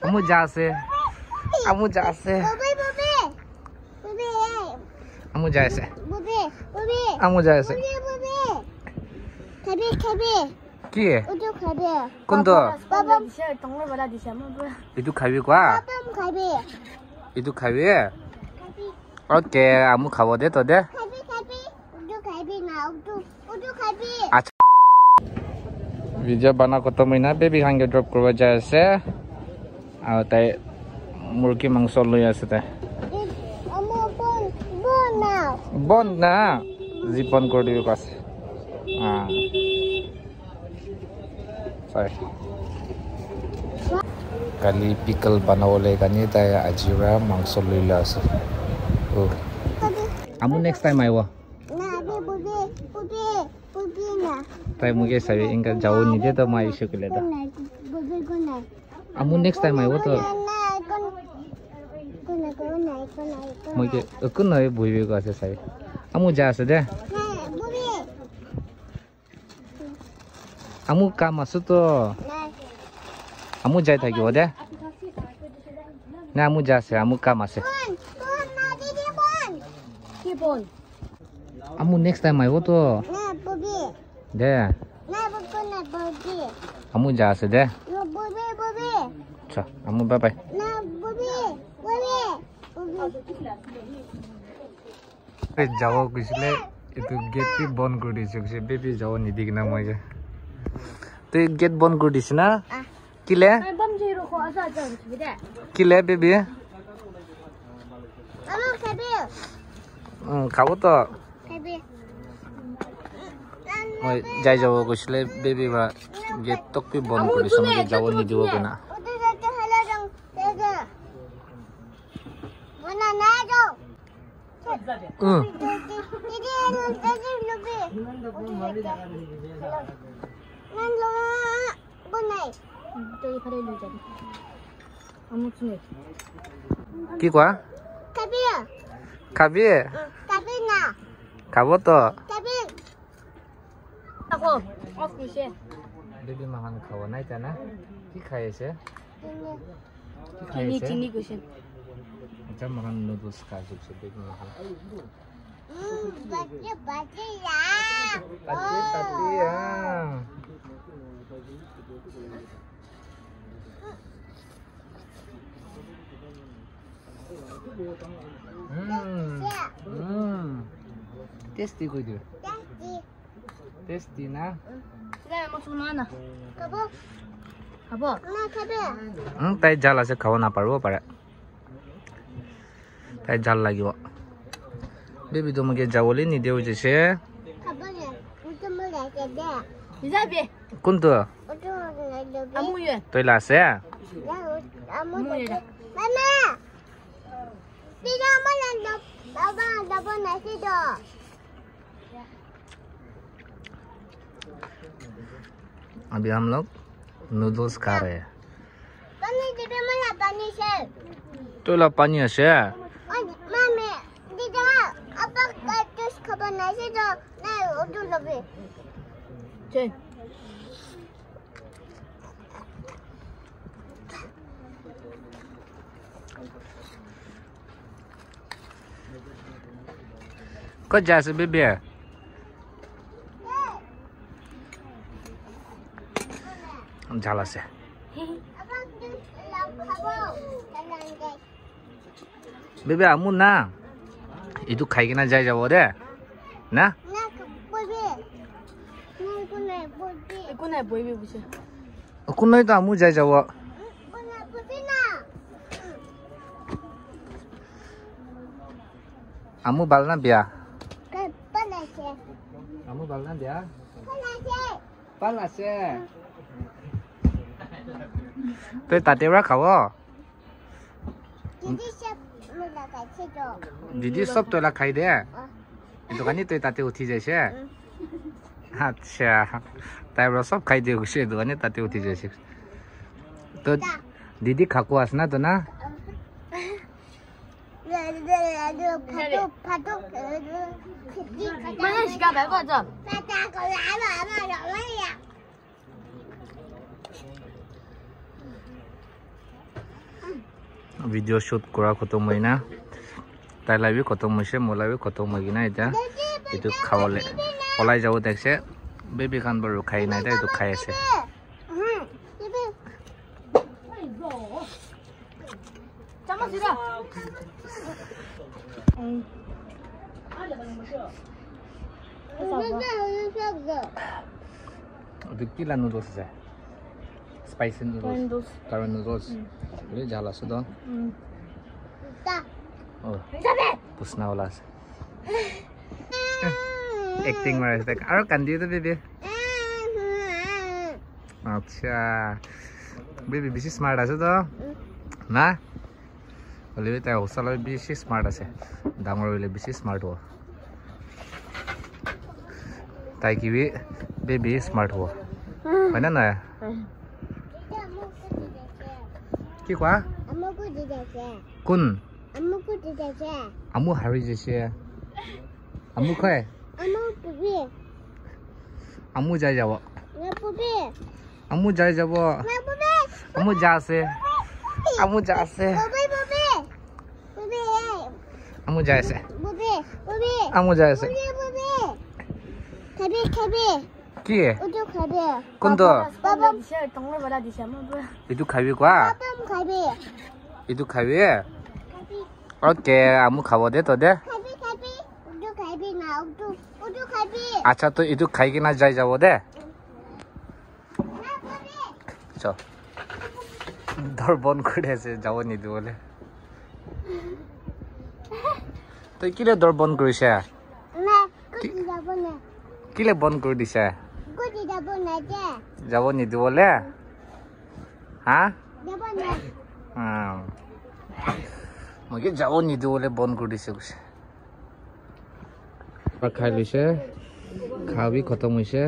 Amu jase. Amu jase. Amu jase. Amu jase. Ki? Kunto. Itu khabi kwa? Itu khabi? Okay, amu khabo de to de. Acha. Video bana koto maina baby hange drop korwa jai ase. Aru tai murgi mangso loi ase tai. Bon na. Zipon kor dibe kase. Sorry. Kali pickle banawole kani tai ajira mangso loi la ase. Oh. Amu next time aiwa. Tai muge sabi inga jauh ni de to mai isu kile da. Amu next time aiwa to. Muge ukun nai buibe ko ase sabi. Amu ja ase de. Amu ka masu to. Amu jai thakibo de. Na amu ja ase amu ka mase. Amu next time aiwa to. De. Amu ja ase de. Cha, amu bye bye. Jawa kusile itu gate bon kor dise kuse baby jawa nidi kina moige. To gate bon kor dise na? Kile? Kile baby? Amu khabi. Khabo to. Khabi. Moi jai jawa kusile baby ba gate tok pi bon kor dise moige jawa nidi wo kena. Ki kwa? Khabi. Khabo to. Baby makan khawa nai ta na? Ki khai ase? Tini kusin. Macam makan noodles kajuk sebagai makan. Bati ya. Tadi ya. Tasty kau tu. Tasty na. Sudah masuk mana? Kabo. Nah kabo. Tai jala se kau na paru para. Tai jal lagi wa. Baby tu mungkin jauh le ni dia uji se. Kabo ni. Untuk mulai kerja. Bisa be. Kuntu. Untuk mulai. Amu ya. Tu lah se. Amu ya. Mama. Tidak malam dapat nasi do. अभी हम लोग noodles खा रहे हैं। पानी दे दे मला पानी से। तो ला पानी है। मम्मी दीदा अब जूस खबर नहीं से तो नहीं उठो लगे। चल। कौन जैसे बेबी है? झाला से बेबी आमु ना itu खाई के ना जाए जाओ रे ना कुन नहीं तो आमु जाए जाओ आमु बालना बिया आमु बालना बिया पाला से तो तातेरा खाओ दीदी सब तो ला खाई दे तो कनी तो ताते उठी जैसे अच्छा तातेरा सब खाई दे उसे तो कनी ताते उठी जैसे तो दीदी खाको आसना तो ना mana siapa berapa tu? Video shoot করা খতম হয় না তাই লাগবে খতম হয়েছে মোলাবি খতম হয়ে কিনা এটা এইটো খাবলে পলাই যাব দেখছে বেবি খান বাৰু খাই নাই তাই এইটো খাই আছে কি লা নুডলছ আছে spicy noodles curry noodles ini jala sudah oh pusna wala acting maras tak aro kandi to baby acha baby bishi smart ase to na bole ta hosala bishi smart ase dangor bole bishi smart ho tai ki bi baby smart ho mana na কি কোৱা কোন আমু হাৰি গৈছে আমু খায় আমু যাই যাব আমু যাই যাব আমু যা আছে আমু যা আছে আমু যাই আছে আমু যাই আছে কি কোনটো এইটো খাবি কোৱা এইটো খাবি ওকে আমু খাব দে তো দে আচ্ছা তো এইটো খাই কিনা যাই যাব দে চ দৰ বন্ধ কৰি আছে যাব নিদি বলে তই কিলে দৰ বন্ধ কৰিছে কিলে বন্ধ কৰি দিছে যাব নিদি বলে হা মই কি যাব নিদি বলে বন্ধ কৰি দিছে কৈছে খাই লৈছে খাবি খতম হৈছে